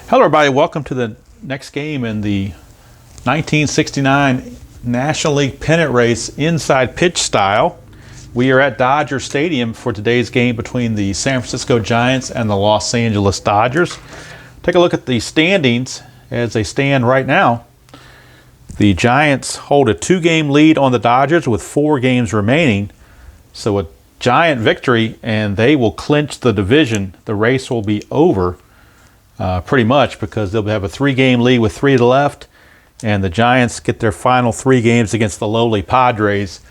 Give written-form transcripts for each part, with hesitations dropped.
Hello everybody, welcome to the next game in the 1969 National League pennant race inside pitch style. We are at Dodger Stadium for today's game between the San Francisco Giants and the Los Angeles Dodgers. Take a look at the standings as they stand right now. The Giants hold a 2-game lead on the Dodgers with 4 games remaining. So a Giant victory and they will clinch the division. The race will be over. Pretty much, because they'll have a 3-game lead with 3 left, and the Giants get their final 3 games against the lowly Padres,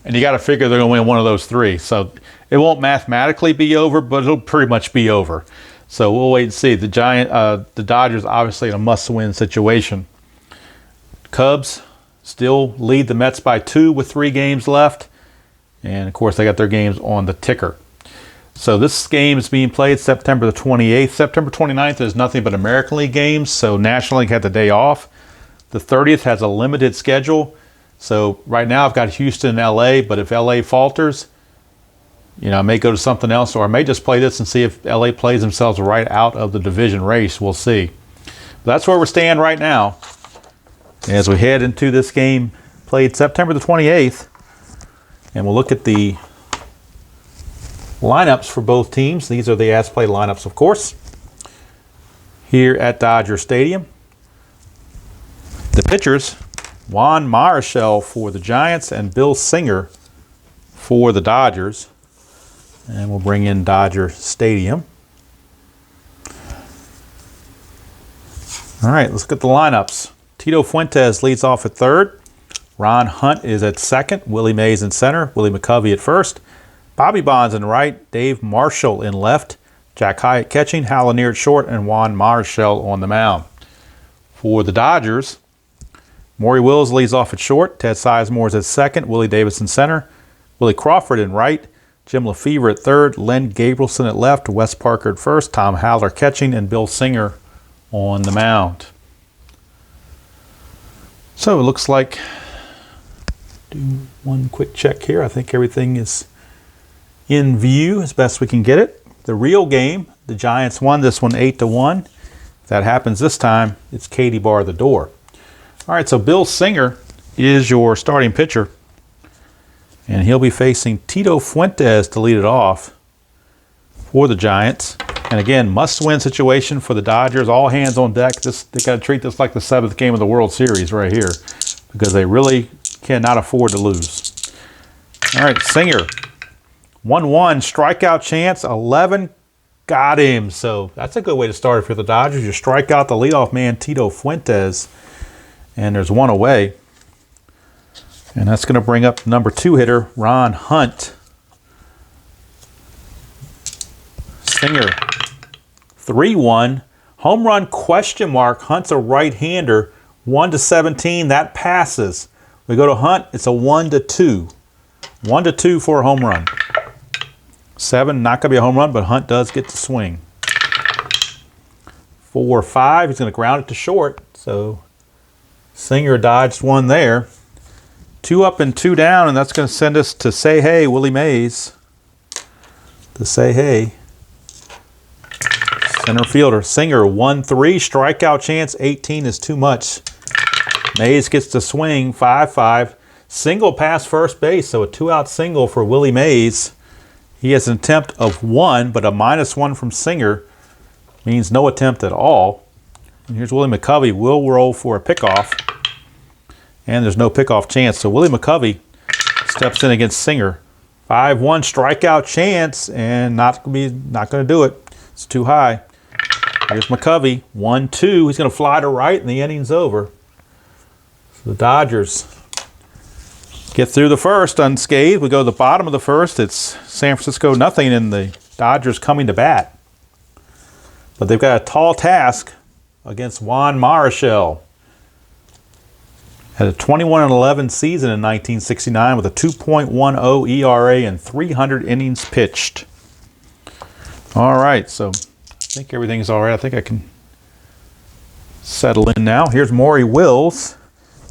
and you got to figure they're going to win one of those 3. So it won't mathematically be over, but it'll pretty much be over. So we'll wait and see. The Dodgers obviously in a must-win situation. Cubs still lead the Mets by 2 with 3 games left, and of course they got their games on the ticker. So this game is being played September the 28th. September 29th is nothing but American League games, so National League had the day off. The 30th has a limited schedule. So right now I've got Houston and LA, but if LA falters, I may go to something else, or I may just play this and see if LA plays themselves right out of the division race. We'll see. But that's where we're staying right now as we head into this game played September the 28th. And we'll look at the lineups for both teams. These are the as-played lineups, of course, here at Dodger Stadium. The pitchers, Juan Marichal for the Giants and Bill Singer for the Dodgers. And we'll bring in Dodger Stadium. All right, let's get the lineups. Tito Fuentes leads off at third. Ron Hunt is at second. Willie Mays in center. Willie McCovey at first. Bobby Bonds in right, Dave Marshall in left, Jack Hyatt catching, Hal Lanier at short, and Juan Marichal on the mound. For the Dodgers, Maury Wills leads off at short, Ted Sizemore is at second, Willie Davis in center, Willie Crawford in right, Jim Lefevre at third, Len Gabrielson at left, Wes Parker at first, Tom Haller catching, and Bill Singer on the mound. So it looks like, do one quick check here. I think everything is in view as best we can get it. The real game, the Giants won this one 8-1. If that happens this time, it's Katie bar the door. All right, so Bill Singer is your starting pitcher, and he'll be facing Tito Fuentes to lead it off for the Giants. And again, must-win situation for the Dodgers. All hands on deck. They got to treat this like the 7th game of the World Series right here, because they really cannot afford to lose. All right, Singer. 1-1, strikeout chance, 11, got him. So that's a good way to start for the Dodgers. You strike out the leadoff man, Tito Fuentes, and there's 1 away. And that's going to bring up number 2 hitter, Ron Hunt. Singer, 3-1, home run question mark. Hunt's a right-hander, 1-17, that passes. We go to Hunt, it's a 1-2. 1-2 for a home run. 7, not going to be a home run, but Hunt does get to swing. 4-5, he's going to ground it to short. So Singer dodged 1 there. 2 up and 2 down, and that's going to send us to Say Hey, Willie Mays. To Say Hey. Center fielder. Singer, 1-3, strikeout chance, 18 is too much. Mays gets to swing, 5-5. Single past first base, so a 2-out single for Willie Mays. He has an attempt of 1, but a -1 from Singer means no attempt at all. And here's Willie McCovey. Will roll for a pickoff. And there's no pickoff chance. So Willie McCovey steps in against Singer. 5-1 strikeout chance, and not going to do it. It's too high. Here's McCovey. 1-2. He's going to fly to right, and the inning's over. So the Dodgers get through the first unscathed. We go to the bottom of the first. It's San Francisco nothing, and the Dodgers coming to bat. But they've got a tall task against Juan Marichal. Had a 21-11 season in 1969 with a 2.10 ERA and 300 innings pitched. All right, so I think everything's all right. I think I can settle in now. Here's Maury Wills.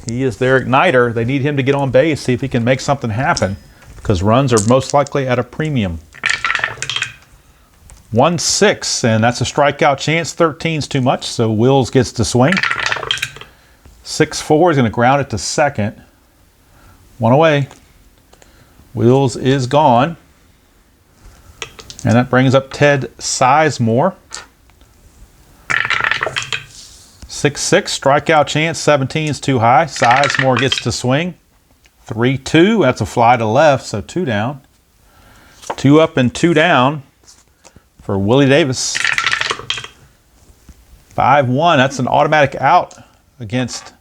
He is their igniter. They need him to get on base, see if he can make something happen, because runs are most likely at a premium. 1-6, and that's a strikeout chance. 13's too much, so Wills gets to swing. 6-4 is going to ground it to second. One away. Wills is gone. And that brings up Ted Sizemore. 6-6, strikeout chance. 17's too high. Sizemore gets to swing. 3-2, that's a fly to left, so 2 down. 2 up and 2 down for Willie Davis. 5-1, that's an automatic out against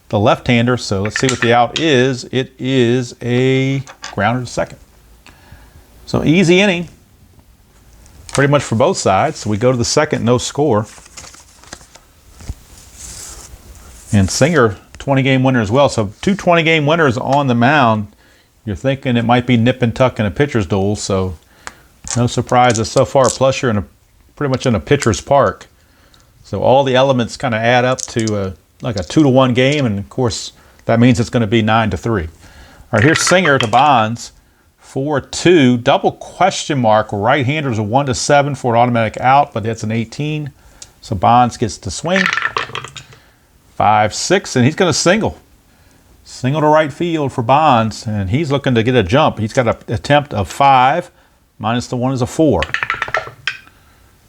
the left-hander. So let's see what the out is. It is a grounder to second. So easy inning, pretty much for both sides. So we go to the second, no score. And Singer, 20-game winner as well. So 2 20-game winners on the mound. You're thinking it might be nip and tuck in a pitcher's duel. So no surprises so far. Plus you're pretty much in a pitcher's park. So all the elements kind of add up to like a 2-1 game, and of course that means it's going to be 9-3. All right, here's Singer to Bonds, 4-2, double question mark. Right-handers a 1-7 for an automatic out, but it's an 18, so Bonds gets to swing. 5-6, and he's going to single to right field for Bonds, and he's looking to get a jump. He's got an attempt of 5, minus the 1 is a 4.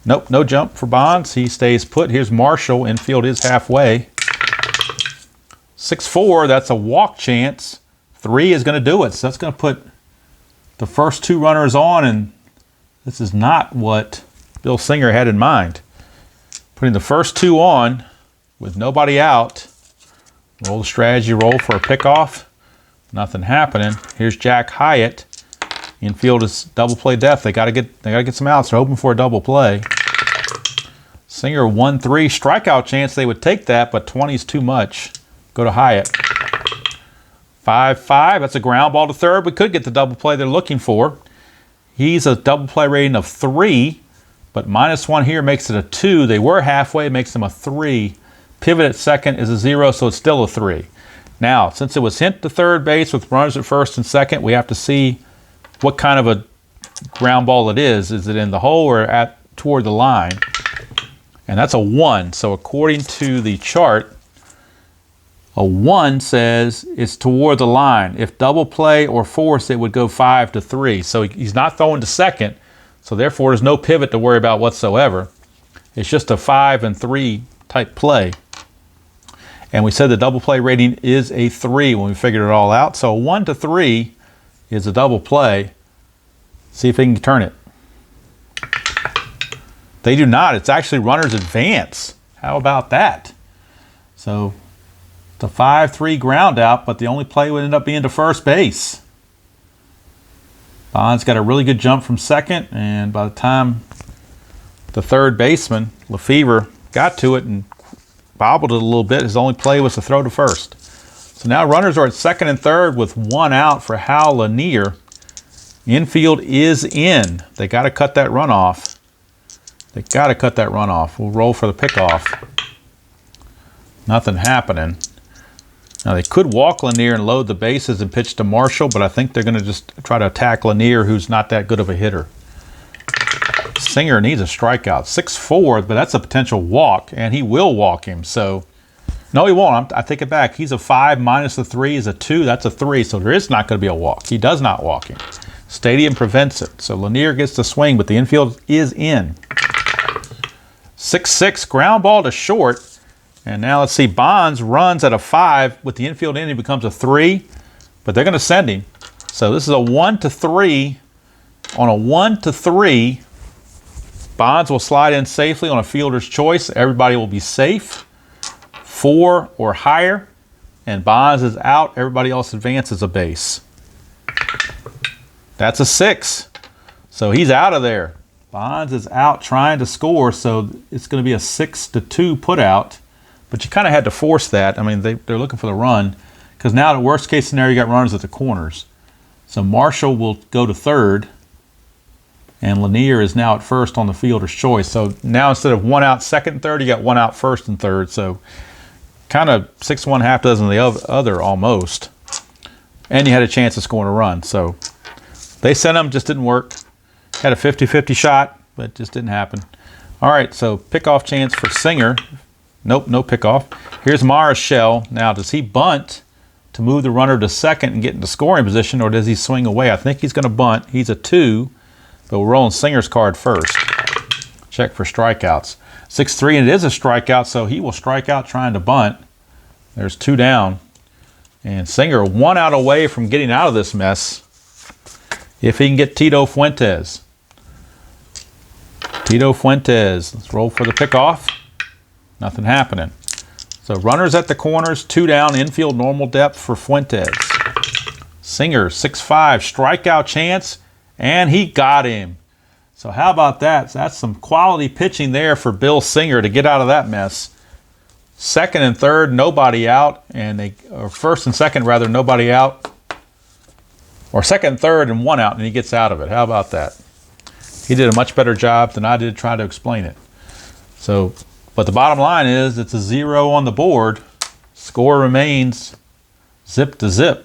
Nope, no jump for Bonds. He stays put. Here's Marichal. Infield is halfway. 6-4, that's a walk chance. 3 is going to do it. So that's going to put the first 2 runners on, and this is not what Bill Singer had in mind. Putting the first 2 on with nobody out. Roll the strategy, roll for a pickoff. Nothing happening. Here's Jack Hyatt. Infield is double play depth. They gotta get some outs. They're hoping for a double play. Singer 1-3, strikeout chance. They would take that, but 20's too much. Go to Hyatt. 5-5, that's a ground ball to third. We could get the double play they're looking for. He's a double play rating of 3, but -1 here makes it a 2. They were halfway, it makes them a 3. Pivot at second is a 0, so it's still a 3. Now, since it was hit to third base with runners at first and second, we have to see what kind of a ground ball it is. Is it in the hole or toward the line? And that's a 1. So according to the chart, a 1 says it's toward the line. If double play or force, it would go 5-3. So he's not throwing to second, so therefore there's no pivot to worry about whatsoever. It's just a 5-3 type play. And we said the double play rating is a 3 when we figured it all out. So 1-3 is a double play. See if they can turn it. They do not. It's actually runners advance. How about that? So it's a 5-3 ground out, but the only play would end up being to first base. Bonds got a really good jump from second, and by the time the third baseman, Lefevre, got to it and bobbled it a little bit, his only play was to throw to first. So now runners are at second and third with 1 out for Hal Lanier. Infield is in. They got to cut that run off. We'll roll for the pickoff. Nothing happening. Now they could walk Lanier and load the bases and pitch to Marichal, but I think they're going to just try to attack Lanier, who's not that good of a hitter. Singer needs a strikeout. 6-4, but that's a potential walk, and he will walk him. So, no, he won't. I take it back. He's a 5 minus the 3 is a 2. That's a 3, so there is not going to be a walk. He does not walk him. Stadium prevents it. So Lanier gets the swing, but the infield is in. 6-6, ground ball to short. And now let's see, Bonds runs at a 5. With the infield in, he becomes a 3. But they're going to send him. So this is a 1-3. On a 1-3, Bonds will slide in safely on a fielder's choice. Everybody will be safe. 4 or higher. And Bonds is out. Everybody else advances a base. That's a 6. So he's out of there. Bonds is out trying to score, so it's going to be a 6-2 put out. But you kind of had to force that. I mean, they're looking for the run, because now the worst case scenario, you got runners at the corners. So Marichal will go to third, and Lanier is now at first on the fielder's choice. So now instead of 1 out second and third, you got 1 out first and third. So kind of 6-1, half dozen the other almost. And you had a chance of scoring a run. So they sent him, just didn't work. Had a 50-50 shot, but it just didn't happen. All right, so pickoff chance for Singer. Nope, no pickoff. Here's Marichal. Now, does he bunt to move the runner to second and get into scoring position, or does he swing away? I think he's going to bunt. He's a 2, but we're rolling Singer's card first. Check for strikeouts. 6-3, and it is a strikeout, so he will strike out trying to bunt. There's 2 down. And Singer 1 out away from getting out of this mess if he can get Tito Fuentes. Tito Fuentes. Let's roll for the pickoff. Nothing happening. So runners at the corners, 2 down, infield normal depth for Fuentes. Singer, 6-5, strikeout chance, and he got him. So how about that? That's some quality pitching there for Bill Singer to get out of that mess. Second and third, nobody out, or first and second rather, nobody out. Or second and third and 1 out, and he gets out of it. How about that? He did a much better job than I did trying to explain it. So, but the bottom line is it's a 0 on the board. Score remains zip to zip.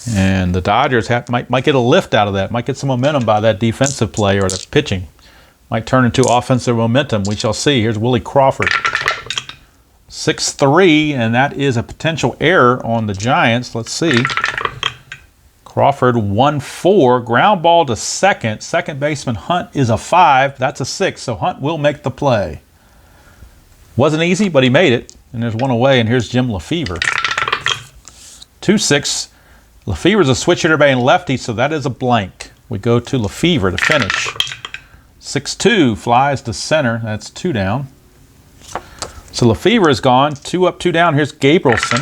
And the Dodgers might get a lift out of that. Might get some momentum by that defensive play or the pitching. Might turn into offensive momentum. We shall see. Here's Willie Crawford. 6-3, and that is a potential error on the Giants. Let's see. Crawford 1-4, ground ball to second. Second baseman Hunt is a 5. That's a 6, so Hunt will make the play. Wasn't easy, but he made it. And there's 1 away, and here's Jim Lefevre. 2-6. Lefevre's a switch hitter batting lefty, so that is a blank. We go to Lefevre to finish. 6-2, flies to center. That's 2 down. So Lefevre is gone. 2 up, 2 down. Here's Gabrielson.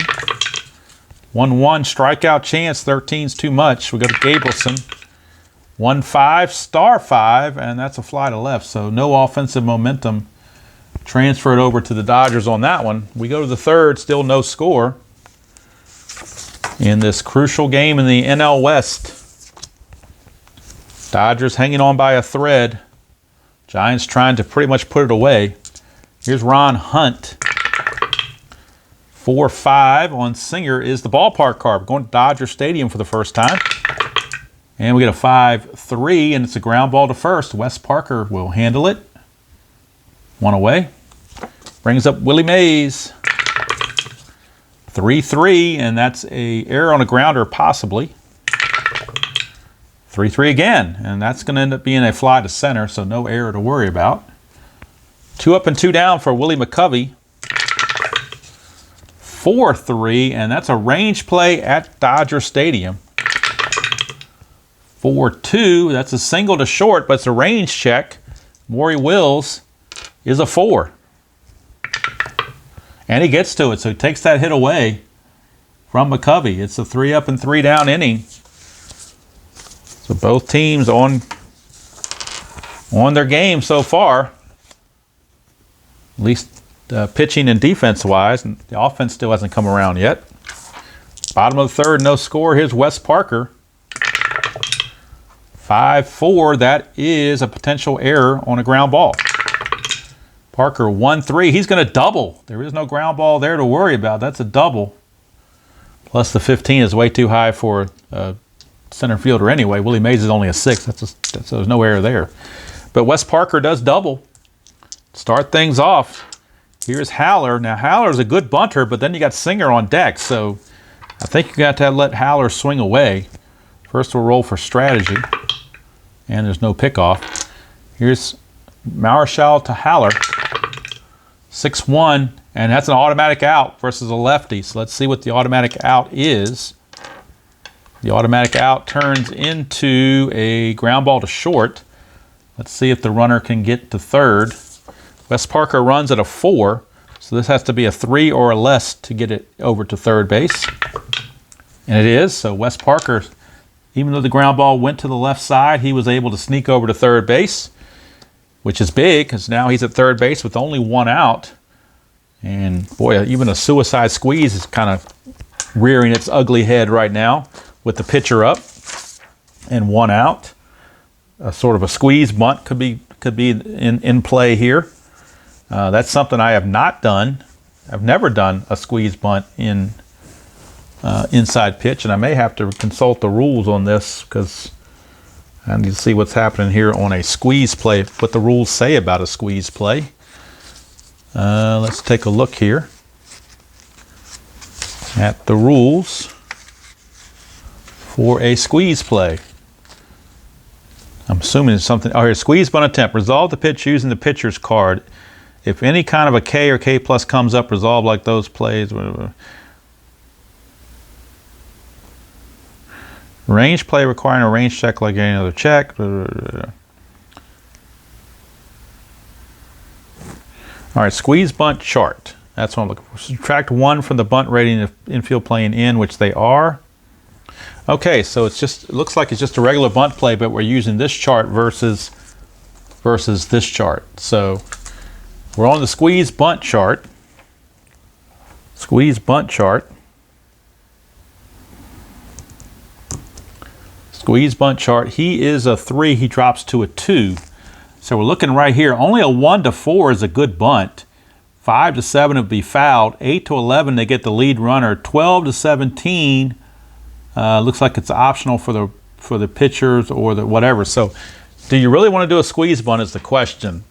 1-1, strikeout chance. 13's too much. We go to Gabrielson. 1-5, star 5, and that's a fly to left. So no offensive momentum transferred over to the Dodgers on that one. We go to the third, still no score in this crucial game in the NL West. Dodgers hanging on by a thread. Giants trying to pretty much put it away. Here's Ron Hunt. 4-5 on Singer is the ballpark card. We're going to Dodger Stadium for the first time. And we get a 5-3, and it's a ground ball to first. Wes Parker will handle it. 1 away. Brings up Willie Mays. 3-3, and that's a error on a grounder, possibly. 3-3 again, and that's going to end up being a fly to center, so no error to worry about. 2 up and 2 down for Willie McCovey. 4-3, and that's a range play at Dodger Stadium. 4-2, that's a single to short, but it's a range check. Maury Wills is a 4. And he gets to it, so he takes that hit away from McCovey. It's a 3 up and 3 down inning. So both teams on their game so far, at least pitching and defense-wise. And the offense still hasn't come around yet. Bottom of the third, no score. Here's Wes Parker. 5-4, that is a potential error on a ground ball. Parker 1-3, he's going to double. There is no ground ball there to worry about. That's a double. Plus the 15 is way too high for a center fielder anyway. Willie Mays is only a 6. So there's no error there. But Wes Parker does double. Start things off. Here's Haller. Now Haller's a good bunter, but then you got Singer on deck. So I think you got to let Haller swing away. First we'll roll for strategy. And there's no pickoff. Here's Marichal to Haller. 6-1, and that's an automatic out versus a lefty. So let's see what the automatic out is. The automatic out turns into a ground ball to short. Let's see if the runner can get to third. Wes Parker runs at a 4, so this has to be a 3 or less to get it over to third base. And it is, so Wes Parker, even though the ground ball went to the left side, he was able to sneak over to third base, which is big because now he's at third base with only 1 out. And boy, even a suicide squeeze is kind of rearing its ugly head right now with the pitcher up and 1 out. A sort of a squeeze bunt could be in play here. That's something I have not done. I've never done a squeeze bunt in inside pitch, and I may have to consult the rules on this because I need to see what's happening here on a squeeze play, what the rules say about a squeeze play. Let's take a look here at the rules for a squeeze play. I'm assuming it's something. Oh, here, squeeze bunt attempt. Resolve the pitch using the pitcher's card. If any kind of a K or K plus comes up, resolve like those plays. Range play requiring a range check like any other check. All right, squeeze bunt chart. That's what I'm looking for. Subtract 1 from the bunt rating if infield playing in, which they are. Okay, so it looks like it's just a regular bunt play, but we're using this chart versus this chart. So we're on the squeeze bunt chart. Squeeze bunt chart. Squeeze bunt chart. He is a 3. He drops to a 2. So we're looking right here. Only a 1 to 4 is a good bunt. 5 to 7 would be fouled. 8 to 11 they get the lead runner. 12 to 17 looks like it's optional for the pitchers or the whatever. So do you really want to do a squeeze bunt is the question.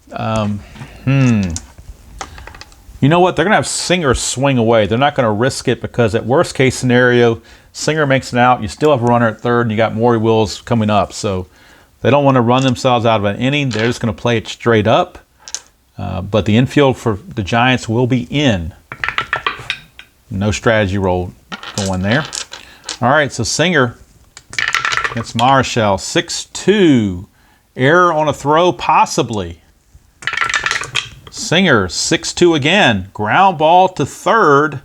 You know what? They're going to have Singer swing away. They're not going to risk it because at worst case scenario, Singer makes it out. You still have a runner at third, and you got Maury Wills coming up. So they don't want to run themselves out of an inning. They're just going to play it straight up. But the infield for the Giants will be in. No strategy roll going there. All right, so Singer against Marichal. 6-2. Error on a throw, possibly. Singer, 6-2 again. Ground ball to third.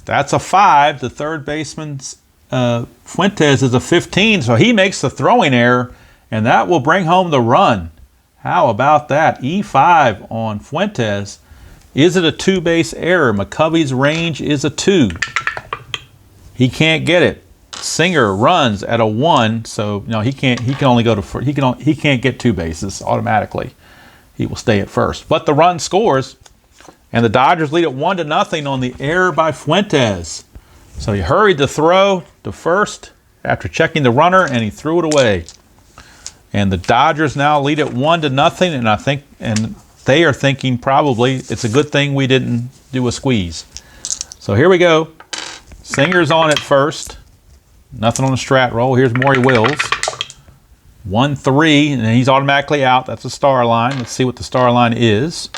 That's a 5. The third baseman's Fuentes is a 15, so he makes the throwing error, and that will bring home the run. How about that? E5 on Fuentes. Is it a 2-base error? McCovey's range is a 2. He can't get it. Singer runs at a 1, so no, he can't. He can only go to first. He can't get 2 bases automatically. He will stay at first. But the run scores, and the Dodgers lead it 1-0 on the error by Fuentes. So he hurried the throw to first after checking the runner, and he threw it away. And the Dodgers now lead it 1-0, and they are thinking probably it's a good thing we didn't do a squeeze. So here we go. Singer's on at first. Nothing on the strat roll. Here's Maury Wills. 1-3, and he's automatically out. That's a star line. Let's see what the star line is.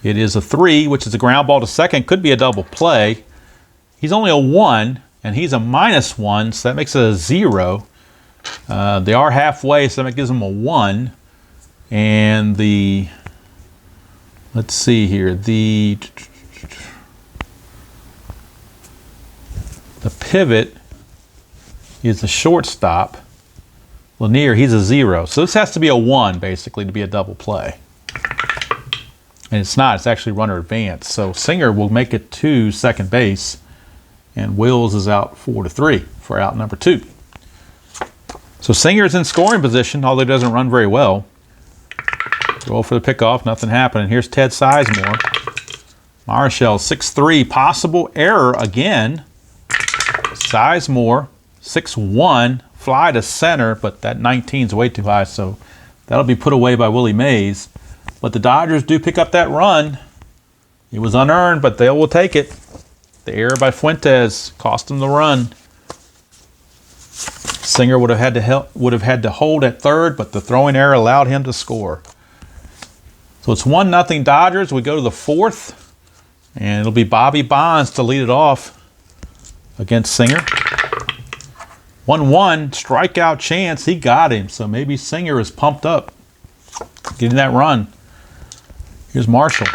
It is a 3, which is a ground ball to second. Could be a double play. He's only a 1, and he's a -1, so that makes it a 0. They are halfway, so that gives them a 1. And let's see here, the pivot is the shortstop. Lanier, he's a 0. So this has to be a 1, basically, to be a double play. And it's not. It's actually runner advance. So Singer will make it to second base, and Wills is out 4-3 for out number 2. So Singer's in scoring position, although he doesn't run very well. Roll for the pickoff, nothing happening. Here's Ted Sizemore. Marichal, 6-3, possible error again. Sizemore, 6-1, fly to center, but that 19 is way too high, so that'll be put away by Willie Mays. But the Dodgers do pick up that run. It was unearned, but they will take it. The error by Fuentes cost them the run. Singer would have had to hold at third, but the throwing error allowed him to score. So it's 1-0 Dodgers. We go to the 4th, and it'll be Bobby Bonds to lead it off against Singer. 1-1, strikeout chance. He got him, so maybe Singer is pumped up getting that run. Here's Marshall.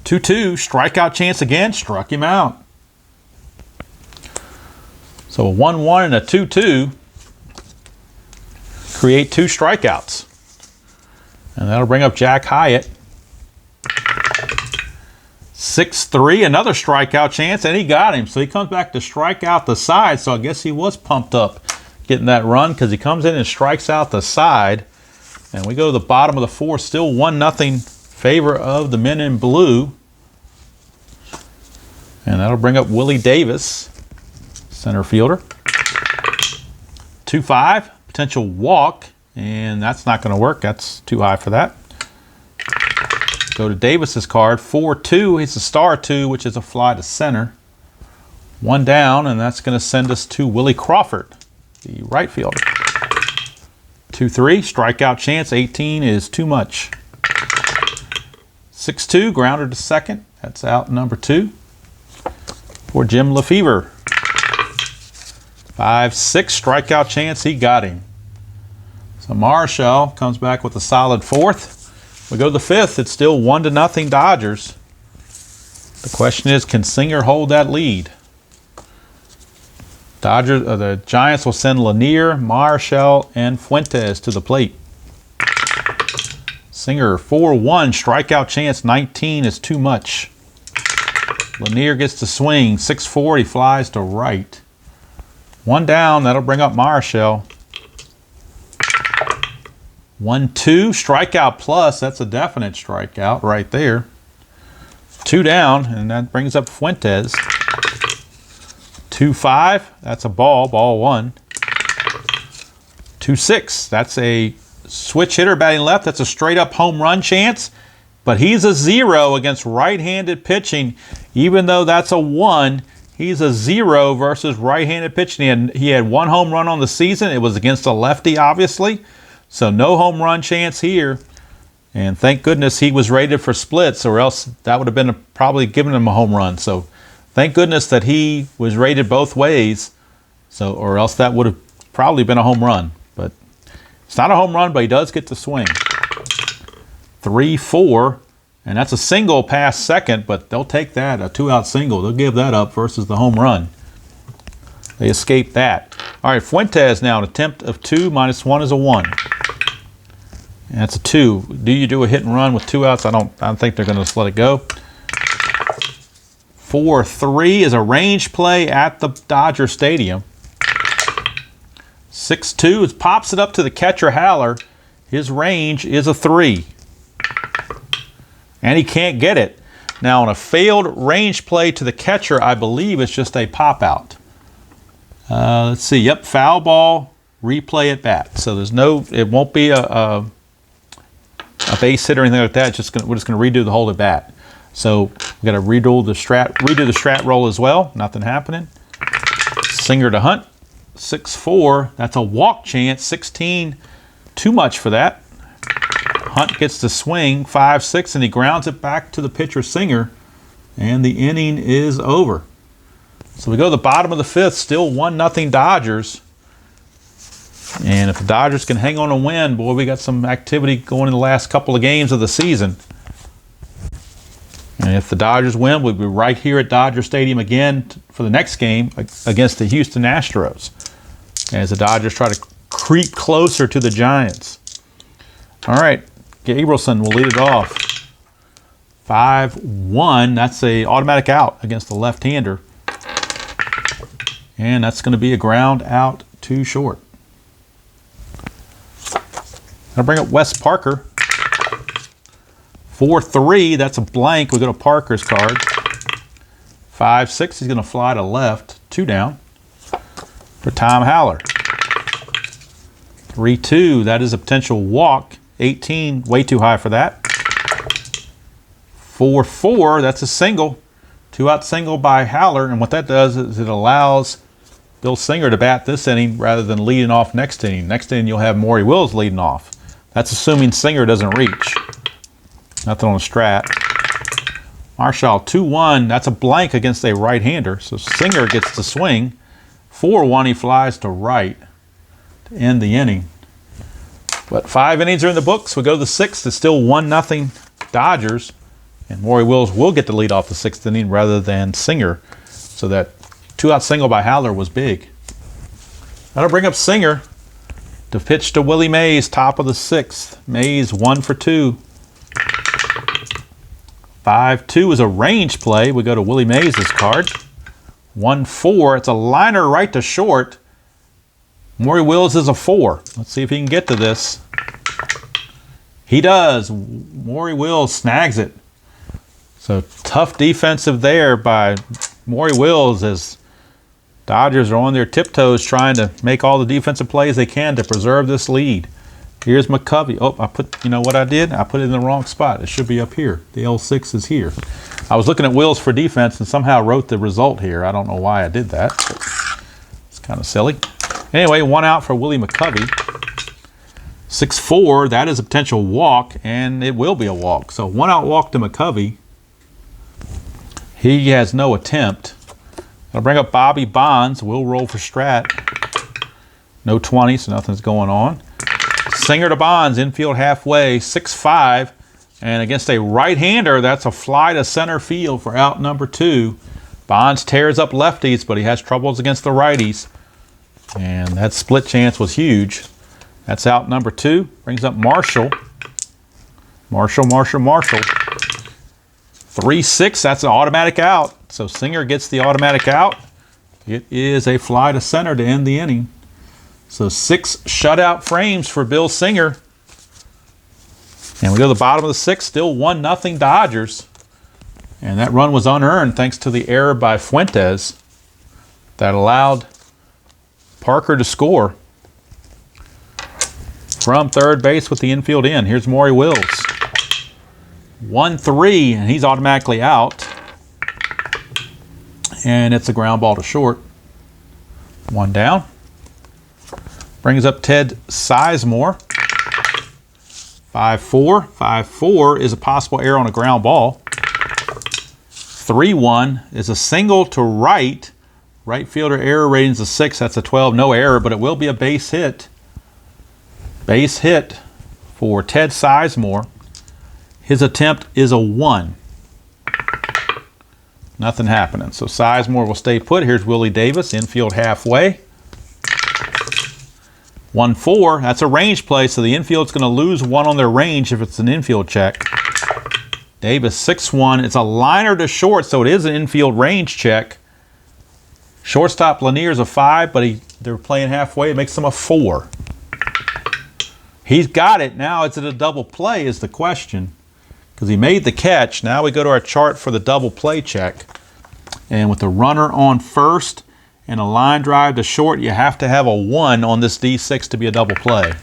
2-2, strikeout chance again, struck him out. So a 1-1 and a 2-2 create 2 strikeouts. And that'll bring up Jack Hyatt. 6-3, another strikeout chance, and he got him. So he comes back to strike out the side, so I guess he was pumped up getting that run because he comes in and strikes out the side. And we go to the bottom of the 4th, still 1-0 favor of the men in blue. And that'll bring up Willie Davis, center fielder. 2-5, potential walk, and that's not going to work. That's too high for that. Go to Davis's card. 4-2. He's a star 2, which is a fly to center. 1 down, and that's going to send us to Willie Crawford, the right fielder. 2-3. Strikeout chance. 18 is too much. 6-2. Grounder to second. That's out number 2 for Jim Lefevre. 5-6. Strikeout chance. He got him. So Marichal comes back with a solid 4th. We go to the 5th. It's still 1-0 Dodgers. The question is, can Singer hold that lead? The Giants will send Lanier, Marichal, and Fuentes to the plate. Singer 4-1. Strikeout chance. 19 is too much. Lanier gets to swing. 6-4. He flies to right. 1 down. That'll bring up Marichal. 1-2. Strikeout plus. That's a definite strikeout right there. 2 down, and that brings up Fuentes. 2-5. That's a ball. Ball 1. 2-6. That's a switch hitter batting left. That's a straight up home run chance. But he's a 0 against right-handed pitching. Even though that's a 1, he's a 0 versus right-handed pitching. He had 1 home run on the season. It was against a lefty, obviously. So no home run chance here. And thank goodness he was rated for splits, or else that would have been probably given him a home run. So thank goodness that he was rated both ways. So, or else that would have probably been a home run. But it's not a home run, but he does get to swing. 3-4. And that's a single past second, but they'll take that, a 2-out single. They'll give that up versus the home run. They escaped that. All right, Fuentes now, an attempt of 2 minus 1 is a 1. And that's a 2. Do you do a hit and run with 2 outs? I don't think they're going to just let it go. 4-3 is a range play at the Dodger Stadium. 6-2 is pops it up to the catcher Haller. His range is a 3. And he can't get it. Now on a failed range play to the catcher, I believe it's just a pop out. Let's see. Yep, foul ball, replay at bat. So there's no, it won't be a base hit or anything like that. We're just going to redo the hold at bat. So we got to redo the strat roll as well. Nothing happening. Singer to Hunt. 6-4. That's a walk chance. 16. Too much for that. Hunt gets to swing. 5-6, and he grounds it back to the pitcher Singer, and the inning is over. So we go to the bottom of the 5th. Still 1-0 Dodgers. And if the Dodgers can hang on and win, boy, we got some activity going in the last couple of games of the season. And if the Dodgers win, we'll be right here at Dodger Stadium again for the next game against the Houston Astros, as the Dodgers try to creep closer to the Giants. All right, Gabrielson will lead it off. 5-1. That's a automatic out against the left-hander. And that's going to be a ground out too short. I'll bring up Wes Parker. 4-3, that's a blank. We go to Parker's card. 5-6, he's going to fly to left. 2 down for Tom Haller. 3-2, that is a potential walk. 18, way too high for that. 4-4, that's a single. 2-out single by Haller. And what that does is it allows Bill Singer to bat this inning rather than leading off next inning. Next inning, you'll have Maury Wills leading off. That's assuming Singer doesn't reach. Nothing on the strat. Marichal 2-1. That's a blank against a right-hander. So Singer gets to swing. 4-1. He flies to right to end the inning. But 5 innings are in the books. We go to the 6th. It's still 1-0 Dodgers. And Maury Wills will get the lead off the 6th inning rather than Singer. So that 2-out single by Haller was big. That'll bring up Singer to pitch to Willie Mays, top of the 6th. Mays 1 for 2. 5-2 is a range play. We go to Willie Mays' card. 1-4. It's a liner right to short. Maury Wills is a 4. Let's see if he can get to this. He does. Maury Wills snags it. So tough defensive there by Maury Wills, as Dodgers are on their tiptoes trying to make all the defensive plays they can to preserve this lead. Here's McCovey. Oh, you know what I did? I put it in the wrong spot. It should be up here. The L6 is here. I was looking at Wills for defense and somehow wrote the result here. I don't know why I did that. It's kind of silly. Anyway, 1 out for Willie McCovey. 6-4, that is a potential walk, and it will be a walk. So 1 out walk to McCovey. He has no attempt. I'll bring up Bobby Bonds. We'll roll for Strat. No 20, so nothing's going on. Singer to Bonds, infield halfway, 6-5. And against a right-hander, that's a fly to center field for out number 2. Bonds tears up lefties, but he has troubles against the righties. And that split chance was huge. That's out number 2. Brings up Marichal. Marichal. 3-6, that's an automatic out. So Singer gets the automatic out. It is a fly to center to end the inning. So 6 shutout frames for Bill Singer. And we go to the bottom of the 6th, still 1-0 Dodgers. And that run was unearned thanks to the error by Fuentes that allowed Parker to score from third base with the infield in. Here's Maury Wills. 1-3, and he's automatically out. And it's a ground ball to short. 1 down. Brings up Ted Sizemore. 5-4. 5-4 is a possible error on a ground ball. 3-1 is a single to right. Right fielder error rating's a 6. That's a 12. No error, but it will be a base hit. Base hit for Ted Sizemore. His attempt is a 1. Nothing happening. So Sizemore will stay put. Here's Willie Davis, infield halfway. 1-4. That's a range play, so the infield's going to lose 1 on their range if it's an infield check. Davis 6-1. It's a liner to short, so it is an infield range check. Shortstop Lanier's a 5, but they're playing halfway. It makes him a 4. He's got it. Now is it a double play is the question. Because he made the catch. Now we go to our chart for the double play check. And with the runner on first and a line drive to short, you have to have a 1 on this D6 to be a double play.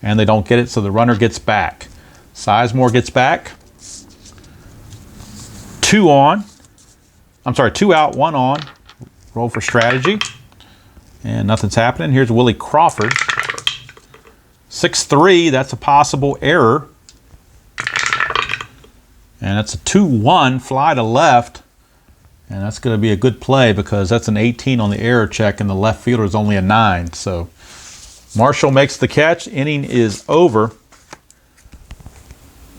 And they don't get it, so the runner gets back. Sizemore gets back. 2 on. I'm sorry, 2 out, 1 on. Roll for strategy. And nothing's happening. Here's Willie Crawford. 6-3, that's a possible error. And that's a 2-1 fly to left. And that's going to be a good play because that's an 18 on the error check and the left fielder is only a 9. So Marichal makes the catch. Inning is over.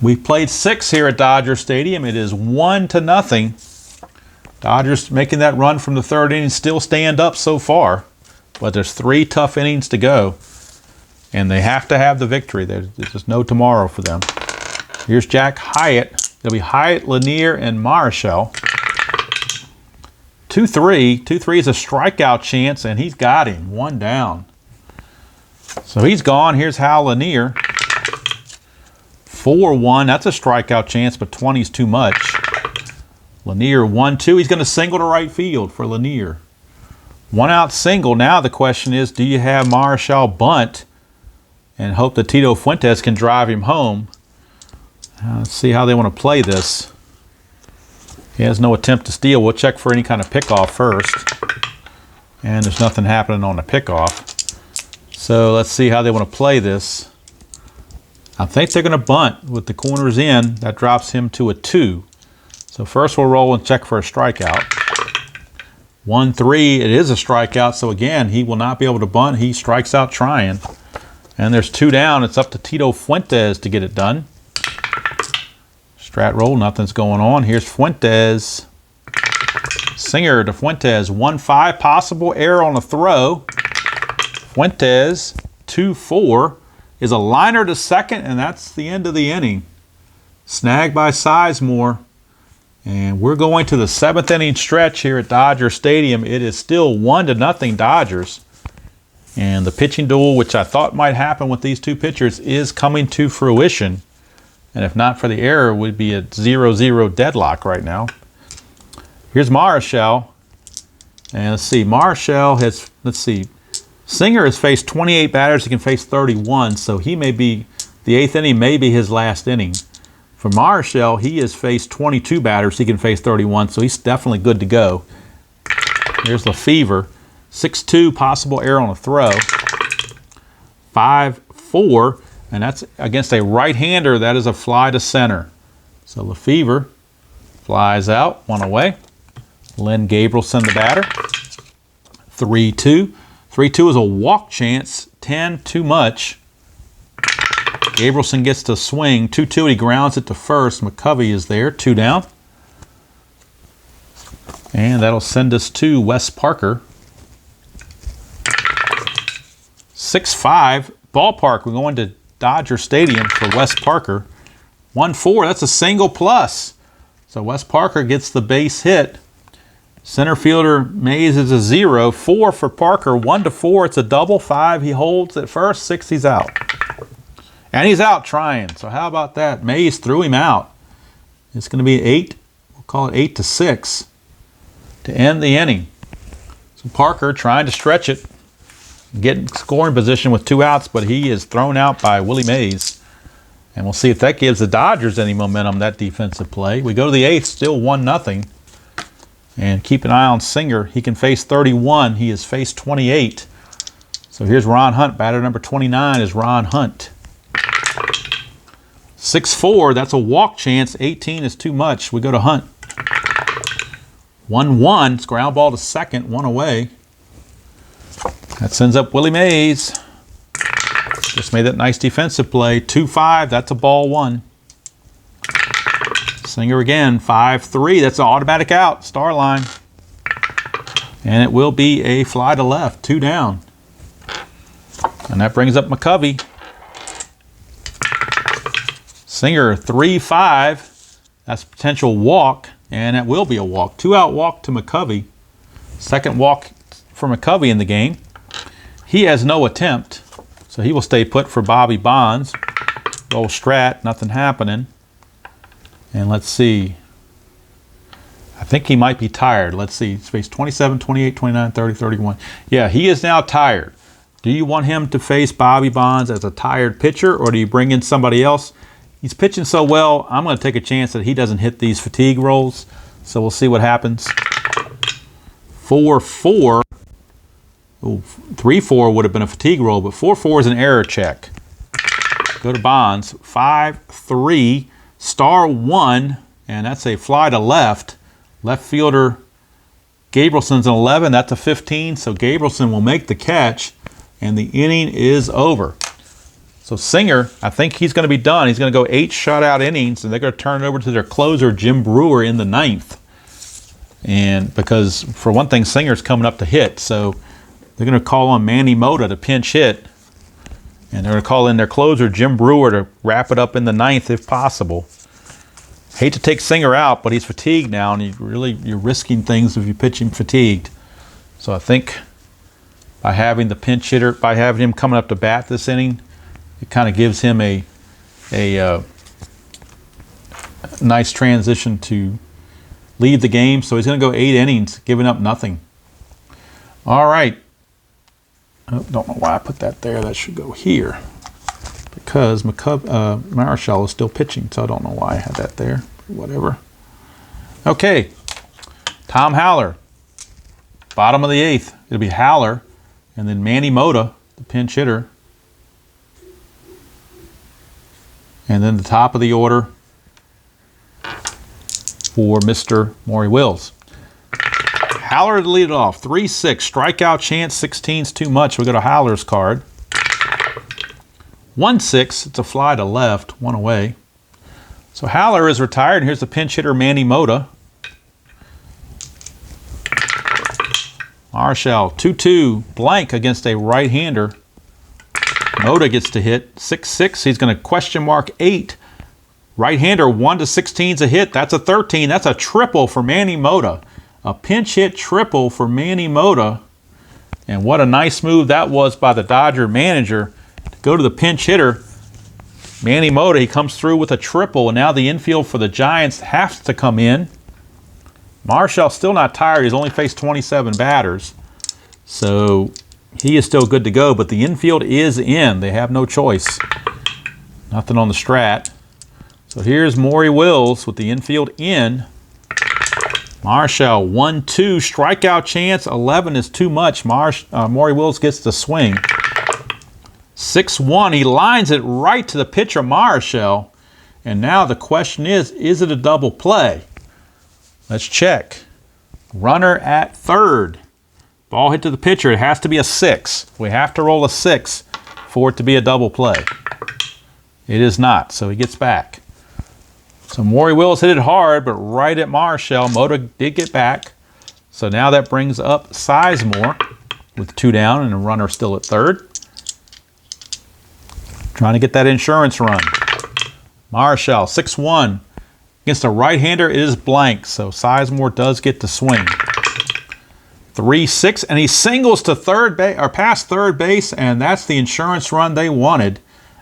We played 6 here at Dodger Stadium. It is 1-0. Dodgers making that run from the 3rd inning, still stand up so far. But there's 3 tough innings to go. And they have to have the victory. There's just no tomorrow for them. Here's Jack Hyatt. It'll be Hyatt, Lanier, and Marichal. 2-3. 2-3 is a strikeout chance, and he's got him. 1 down. So he's gone. Here's Hal Lanier. 4-1. That's a strikeout chance, but 20 is too much. Lanier 1-2. He's going to single to right field for Lanier. 1 out single. Now the question is, do you have Marichal bunt and hope that Tito Fuentes can drive him home? Let's see how they want to play this. He has no attempt to steal. We'll check for any kind of pickoff first. And there's nothing happening on the pickoff. So let's see how they want to play this. I think they're going to bunt with the corners in. That drops him to a 2. So first we'll roll and check for a strikeout. 1-3, it is a strikeout. So again, he will not be able to bunt. He strikes out trying. And there's 2 down. It's up to Tito Fuentes to get it done. Strat roll, nothing's going on. Here's Fuentes. Singer to Fuentes. 1-5, possible error on a throw. Fuentes, 2-4, is a liner to second, and that's the end of the inning. Snagged by Sizemore. And we're going to the 7th inning stretch here at Dodger Stadium. It is still 1-0 Dodgers. And the pitching duel, which I thought might happen with these 2 pitchers, is coming to fruition. And if not for the error, it would be a 0-0 deadlock right now. Here's Marichal. And let's see, Marichal has, let's see, Singer has faced 28 batters. He can face 31, so he may be, the 8th inning may be his last inning. For Marichal, he has faced 22 batters. He can face 31, so he's definitely good to go. Here's Lefevre. 6-2, possible error on a throw. 5-4, and that's against a right-hander. That is a fly to center. So Lefevre flies out, 1 away. Len Gabrielson, the batter. 3-2. 3-2 is a walk chance. 10, too much. Gabrielson gets to swing. 2-2, he grounds it to first. McCovey is there, 2 down. And that'll send us to Wes Parker. 6-5, ballpark. We're going to Dodger Stadium for Wes Parker. 1-4, that's a single plus. So Wes Parker gets the base hit. Center fielder Mays is a 0. 4 for Parker. 1-4, it's a double. 5, he holds at first. 6, he's out. And he's out trying. So how about that? Mays threw him out. It's going to be 8. We'll call it 8-6 to end the inning. So Parker trying to stretch it, get in scoring position with 2 outs, but he is thrown out by Willie Mays. And we'll see if that gives the Dodgers any momentum, that defensive play. We go to the 8th, still 1-0. And keep an eye on Singer. He can face 31. He has faced 28. So here's Ron Hunt. Batter number 29 is Ron Hunt. 6-4, that's a walk chance. 18 is too much. We go to Hunt. 1-1, it's ground ball to second, 1 away. That sends up Willie Mays. Just made that nice defensive play. 2-5, that's a ball 1. Singer again, 5-3, that's an automatic out, star line. And it will be a fly to left, 2 down. And that brings up McCovey. Singer, 3-5, that's a potential walk, and it will be a walk. 2-out walk to McCovey. Second walk for McCovey in the game. He has no attempt, so he will stay put for Bobby Bonds. Roll Strat, nothing happening. And let's see. I think he might be tired. Let's see. He's faced 27, 28, 29, 30, 31. Yeah, he is now tired. Do you want him to face Bobby Bonds as a tired pitcher, or do you bring in somebody else? He's pitching so well, I'm going to take a chance that he doesn't hit these fatigue rolls. So we'll see what happens. 4-4. 3-4 would have been a fatigue roll, but 4-4 is an error check. Go to Bonds. 5-3. Star 1, and that's a fly to left. Left fielder Gabrielson's an 11. That's a 15, so Gabrielson will make the catch, and the inning is over. So Singer, I think he's going to be done. He's going to go 8 shutout innings, and they're going to turn it over to their closer, Jim Brewer, in the 9th. And because, for one thing, Singer's coming up to hit, so they're going to call on Manny Mota to pinch hit. And they're going to call in their closer, Jim Brewer, to wrap it up in the 9th if possible. Hate to take Singer out, but he's fatigued now, and you're risking things if you pitch him fatigued. So I think by having the pinch hitter, by having him coming up to bat this inning, it kind of gives him a nice transition to lead the game. So he's going to go 8 innings, giving up nothing. All right. I don't know why I put that there. That should go here because Marichal is still pitching, so I don't know why I had that there. Whatever. Okay. Tom Haller. Bottom of the 8th. It'll be Haller, and then Manny Mota, the pinch hitter. And then the top of the order for Mr. Maury Wills. Haller to lead it off. 3-6. Strikeout chance. 16's too much. We go to Haller's card. 1-6. It's a fly to left. 1 away. So Haller is retired. And here's the pinch hitter, Manny Mota. Marichal. 2-2. Blank against a right-hander. Mota gets to hit. 6-6. He's going to question mark 8. Right-hander, 1-16's a hit. That's a 13. That's a triple for Manny Mota. A pinch hit triple for Manny Mota. And what a nice move that was by the Dodger manager to go to the pinch hitter. Manny Mota, he comes through with a triple, and now the infield for the Giants has to come in. Marichal's still not tired. He's only faced 27 batters. So he is still good to go, but the infield is in. They have no choice. Nothing on the strat. So here's Maury Wills with the infield in. Marichal 1-2, strikeout chance. 11 is too much. Maury Wills gets the swing. 6-1, he lines it right to the pitcher, Marichal. And now the question is it a double play? Let's check. Runner at third. Ball hit to the pitcher. It has to be a 6. We have to roll a 6 for it to be a double play. It is not, so he gets back. So Maury Wills hit it hard, but right at Marichal. Mota did get back. So now that brings up Sizemore with 2 down and a runner still at third. Trying to get that insurance run. Marichal, 6-1. Against a right-hander, it is blank, so Sizemore does get the swing. 3-6, and he singles to third base, or past third base, and that's the insurance run they wanted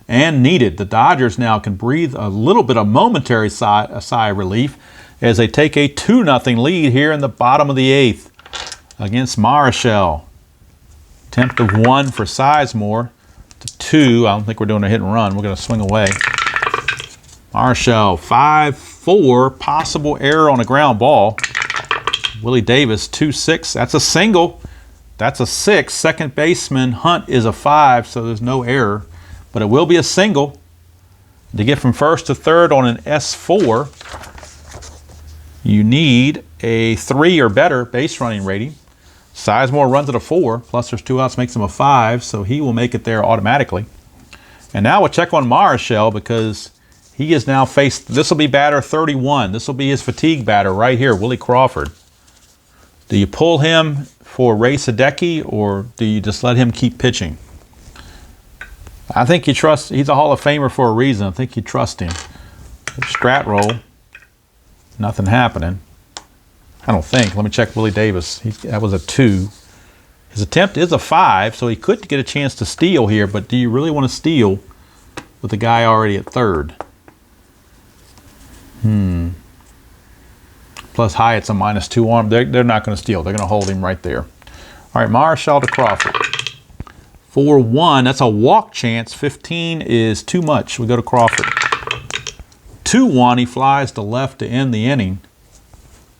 and needed. The Dodgers now can breathe a little bit of momentary sigh of relief as they take a 2-0 lead here in the bottom of the 8th against Marichal. Attempt of 1 for Sizemore to 2. I don't think we're doing a hit and run. We're going to swing away. Marichal 5-4, possible error on a ground ball. Willie Davis 2-6. That's a single. That's a 6. Second baseman Hunt is a 5, so there's no error. But it will be a single. To get from first to third on an S4, you need a 3 or better base running rating. Sizemore runs at a 4, plus there's 2 outs, makes him a 5, so he will make it there automatically. And now we'll check on Marichal because he is now faced, this will be batter 31. This will be his fatigue batter right here, Willie Crawford. Do you pull him for Ray Sadecki or do you just let him keep pitching? I think you trust, he's a Hall of Famer for a reason. I think you trust him. Strat roll, nothing happening. I don't think. Let me check Willie Davis. That was a 2. His attempt is a 5, so he could get a chance to steal here, but do you really want to steal with the guy already at third? Plus Hyatt's a -2 arm. They're not going to steal. They're going to hold him right there. All right, Marichal to Crawford. 4-1. That's a walk chance. 15 is too much. We go to Crawford. 2-1. He flies to left to end the inning.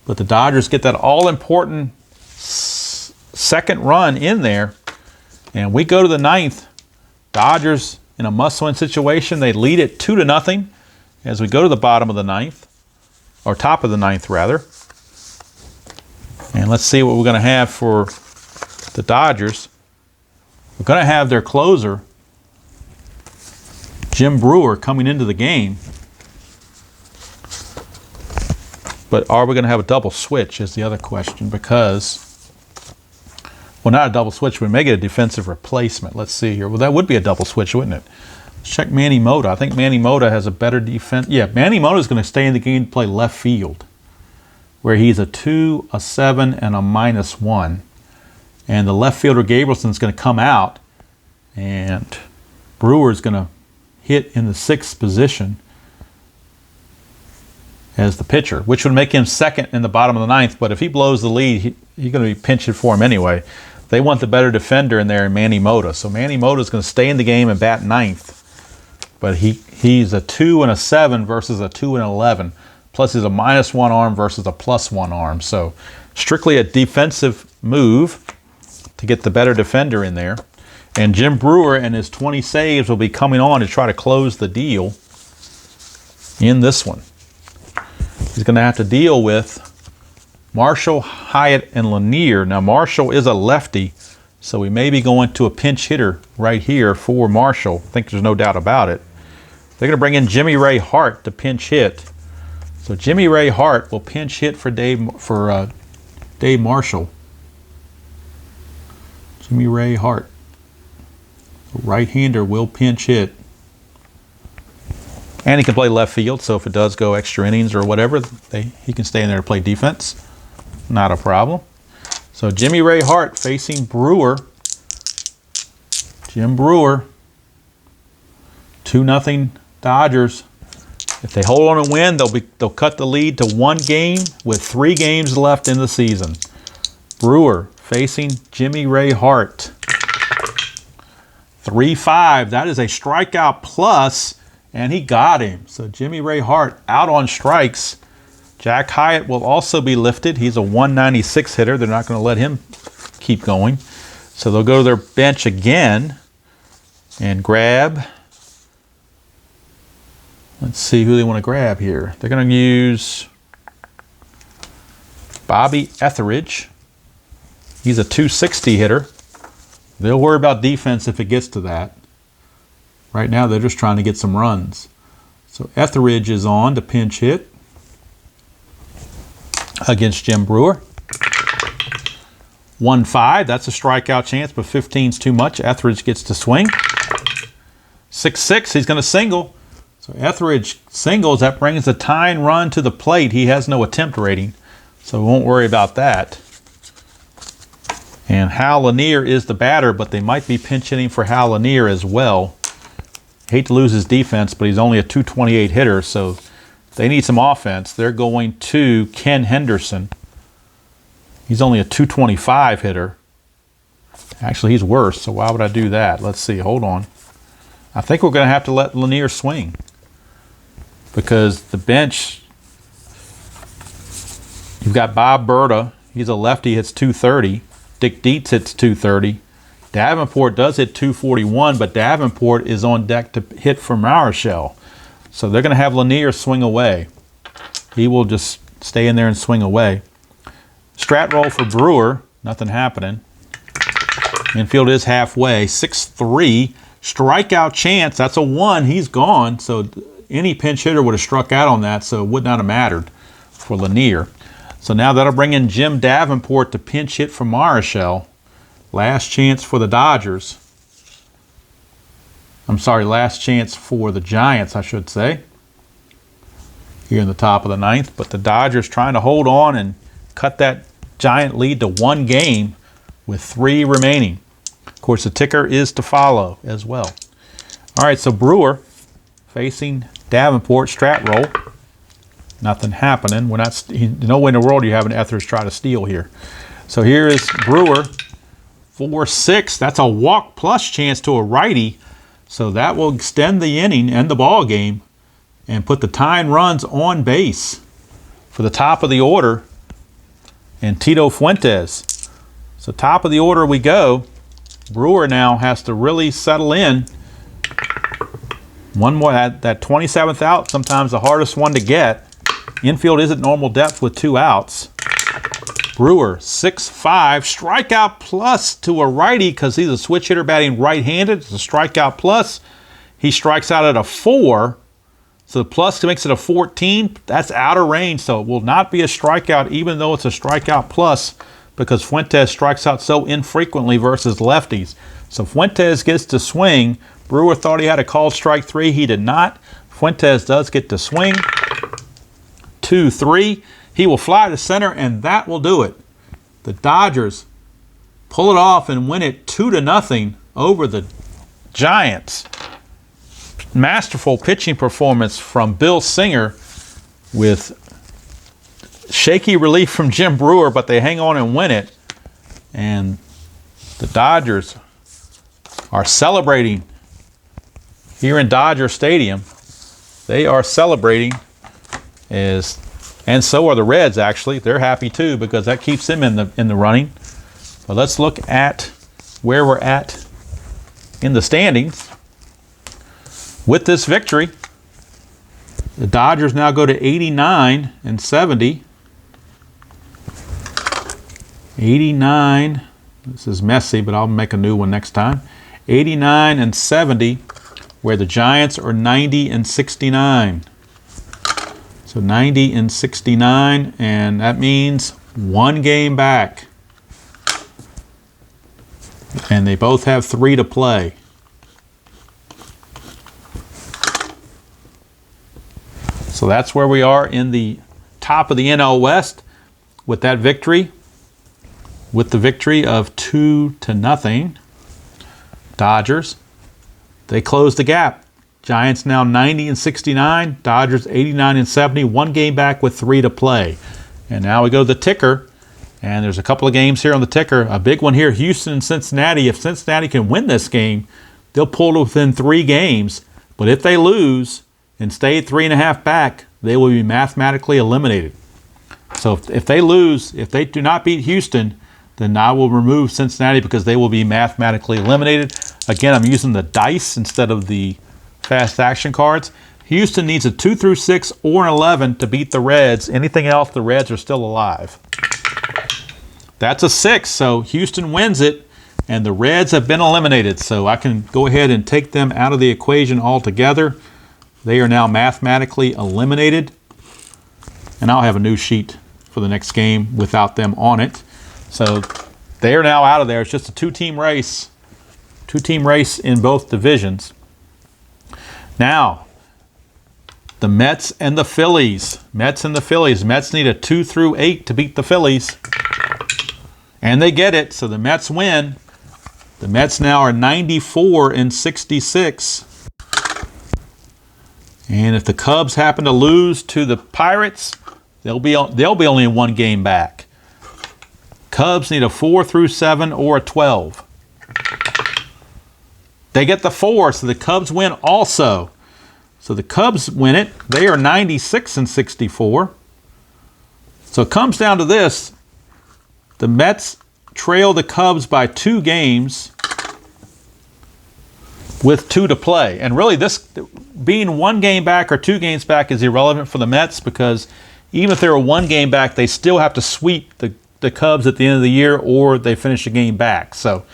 But the Dodgers get that all-important second run in there. And we go to the 9th. Dodgers in a must-win situation. They lead it 2-0 as we go to the bottom of the 9th. Or top of the 9th, rather. And let's see what we're going to have for the Dodgers. We're going to have their closer, Jim Brewer, coming into the game. But are we going to have a double switch is the other question because, well, not a double switch, we may get a defensive replacement. Let's see here. Well, that would be a double switch, wouldn't it? Let's check Manny Mota. I think Manny Mota has a better defense. Yeah, Manny Mota is going to stay in the game to play left field, where he's a 2, a 7, and a -1. And the left fielder Gabrielson's going to come out, and Brewer's going to hit in the 6th position as the pitcher, which would make him second in the bottom of the 9th. But if he blows the lead, he's going to be pinching for him anyway. They want the better defender in there in Manny Mota. So Manny Mota is going to stay in the game and bat 9th. But he's a 2 and a 7 versus a 2 and 11. Plus he's a -1 arm versus a +1 arm. So strictly a defensive move to get the better defender in there. And Jim Brewer and his 20 saves will be coming on to try to close the deal in this one. He's going to have to deal with Marichal, Hyatt, and Lanier. Now Marichal is a lefty, so we may be going to a pinch hitter right here for Marichal. I think there's no doubt about it. They're going to bring in Jimmy Ray Hart to pinch hit. So Jimmy Ray Hart will pinch hit for Dave Marichal. Jimmy Ray Hart. Right-hander will pinch hit. And he can play left field, so if it does go extra innings or whatever, he can stay in there to play defense. Not a problem. So Jimmy Ray Hart facing Brewer. Jim Brewer. 2-0 Dodgers If they hold on and win, they'll cut the lead to 1 game with 3 games left in the season. Brewer facing Jimmy Ray Hart. 3-5. That is a strikeout plus, and he got him. So Jimmy Ray Hart out on strikes. Jack Hyatt will also be lifted. He's a 196 hitter. They're not going to let him keep going. So they'll go to their bench again and grab. Let's see who they want to grab here. They're going to use Bobby Etheridge. He's a 260 hitter. They'll worry about defense if it gets to that. Right now they're just trying to get some runs. So Etheridge is on to pinch hit against Jim Brewer. 1-5, that's a strikeout chance, but 15's too much. Etheridge gets to swing. 6-6, he's going to single. So Etheridge singles, that brings the tying run to the plate. He has no attempt rating, so we won't worry about that. And Hal Lanier is the batter, but they might be pinch hitting for Hal Lanier as well. Hate to lose his defense, but he's only a 228 hitter, so they need some offense. They're going to Ken Henderson. He's only a 225 hitter. Actually, he's worse, so why would I do that? Let's see, hold on. I think we're going to have to let Lanier swing because the bench, you've got Bob Berta. He's a lefty, hits 230. Dick Dietz hits 230. Davenport does hit 241, but Davenport is on deck to hit for Marichal. So they're going to have Lanier swing away. He will just stay in there and swing away. Strat roll for Brewer, nothing happening. Infield is halfway, 6-3. Strikeout chance, that's a 1, he's gone. So any pinch hitter would have struck out on that, so it would not have mattered for Lanier. So now that'll bring in Jim Davenport to pinch hit for Marichal. Last chance for the Dodgers. I'm sorry, last chance for the Giants, I should say. Here in the top of the 9th. But the Dodgers trying to hold on and cut that Giant lead to 1 game with 3 remaining. Of course, the ticker is to follow as well. All right, so Brewer facing Davenport, strat roll. Nothing happening. We're not. No way in the world are you having Etheridge try to steal here. So here is Brewer, 4-6. That's a walk plus chance to a righty. So that will extend the inning and the ball game and put the tying runs on base for the top of the order and Tito Fuentes. So top of the order we go. Brewer now has to really settle in. One more, that 27th out, sometimes the hardest one to get. Infield is at normal depth with 2 outs. Brewer, 6-5, strikeout plus to a righty because he's a switch hitter batting right-handed. It's a strikeout plus. He strikes out at a 4, so the plus makes it a 14. That's out of range, so it will not be a strikeout even though it's a strikeout plus because Fuentes strikes out so infrequently versus lefties. So Fuentes gets to swing. Brewer thought he had a called strike 3. He did not. Fuentes does get to swing. 2-3. He will fly to center, and that will do it. The Dodgers pull it off and win it 2-0 over the Giants. Masterful pitching performance from Bill Singer with shaky relief from Jim Brewer, but they hang on and win it. And the Dodgers are celebrating here in Dodger Stadium. They are celebrating and so are the Reds, actually. They're happy too because that keeps them in the running. But let's look at where we're at in the standings. With this victory, the Dodgers now go to 89 and 70. 89. This is messy, but I'll make a new one next time. 89 and 70, where the Giants are 90 and 69. So 90 and 69, and that means 1 game back. And they both have 3 to play. So that's where we are in the top of the NL West with that victory. With the victory of 2-0. Dodgers, they close the gap. Giants now 90-69. Dodgers 89-70. 1 game back with 3 to play. And now we go to the ticker. And there's a couple of games here on the ticker. A big one here, Houston and Cincinnati. If Cincinnati can win this game, they'll pull to within 3 games. But if they lose and stay 3.5 back, they will be mathematically eliminated. So if they lose, if they do not beat Houston, then I will remove Cincinnati because they will be mathematically eliminated. Again, I'm using the dice instead of the fast action cards. Houston needs a 2 through 6 or an 11 to beat the Reds. Anything else, the Reds are still alive. That's a 6, so Houston wins it, and the Reds have been eliminated. So I can go ahead and take them out of the equation altogether. They are now mathematically eliminated. And I'll have a new sheet for the next game without them on it. So they are now out of there. It's just a 2-team race. 2-team race in both divisions. Now, the Mets and the Phillies. Mets and the Phillies. Mets need a 2 through 8 to beat the Phillies. And they get it, so the Mets win. The Mets now are 94-66. And if the Cubs happen to lose to the Pirates, they'll be only 1 game back. Cubs need a 4 through 7 or a 12. They get the 4, so the Cubs win also. So the Cubs win it. They are 96-64. So it comes down to this. The Mets trail the Cubs by 2 games with 2 to play. And really, this being 1 game back or 2 games back is irrelevant for the Mets because even if they're 1 game back, they still have to sweep the Cubs at the end of the year or they finish a game back. So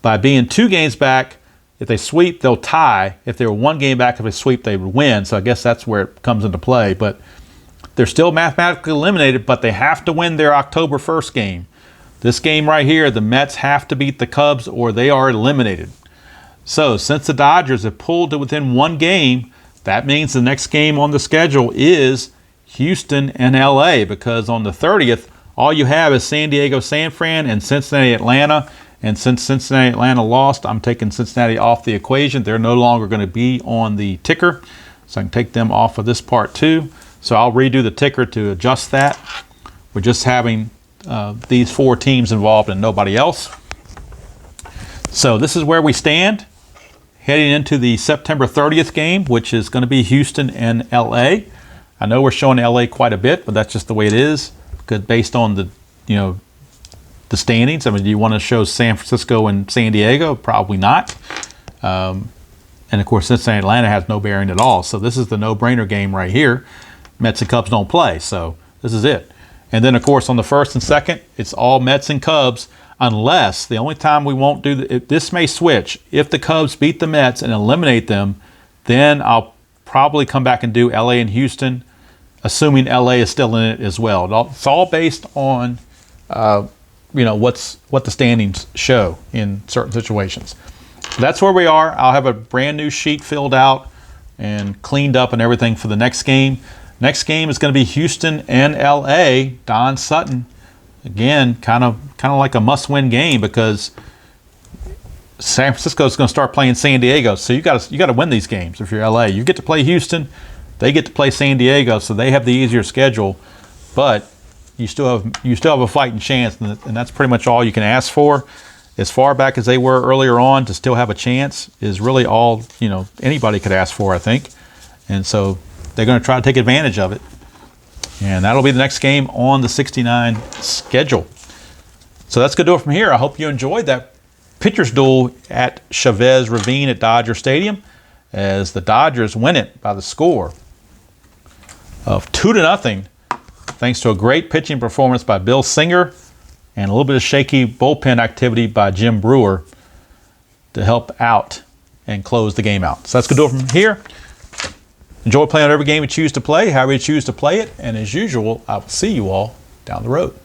by being 2 games back, if they sweep, they'll tie. If they were 1 game back, if they sweep, they would win. So I guess that's where it comes into play. But they're still mathematically eliminated, but they have to win their October 1st game. This game right here, the Mets have to beat the Cubs or they are eliminated. So since the Dodgers have pulled to within 1 game, that means the next game on the schedule is Houston and LA, because on the 30th, all you have is San Diego, San Fran, and Cincinnati, Atlanta. And since Cincinnati, Atlanta lost, I'm taking Cincinnati off the equation. They're no longer going to be on the ticker. So I can take them off of this part too. So I'll redo the ticker to adjust that. We're just having these 4 teams involved and nobody else. So this is where we stand heading into the September 30th game, which is going to be Houston and LA. I know we're showing LA quite a bit, but that's just the way it is, because based on the standings. I mean, do you want to show San Francisco and San Diego? Probably not. And of course, Cincinnati, Atlanta has no bearing at all. So this is the no-brainer game right here. Mets and Cubs don't play, so this is it. And then, of course, on the 1st and 2nd, it's all Mets and Cubs, unless the only time we won't do this may switch. If the Cubs beat the Mets and eliminate them, then I'll probably come back and do LA and Houston, assuming LA is still in it as well. It's all based on what the standings show in certain situations. So that's where we are. I'll have a brand new sheet filled out and cleaned up and everything for the next game. Next game is going to be Houston and LA. Don Sutton, again, kind of like a must-win game because San Francisco is going to start playing San Diego. So you got to win these games if you're LA. You get to play Houston, they get to play San Diego, so they have the easier schedule, but you still have a fighting chance, and that's pretty much all you can ask for. As far back as they were earlier on, to still have a chance is really all anybody could ask for, I think. And so they're going to try to take advantage of it. And that'll be the next game on the 69 schedule. So that's going to do it from here. I hope you enjoyed that pitcher's duel at Chavez Ravine at Dodger Stadium, as the Dodgers win it by the score of 2-0, thanks to a great pitching performance by Bill Singer and a little bit of shaky bullpen activity by Jim Brewer to help out and close the game out. So that's going to do it from here. Enjoy playing on every game you choose to play, however you choose to play it. And as usual, I will see you all down the road.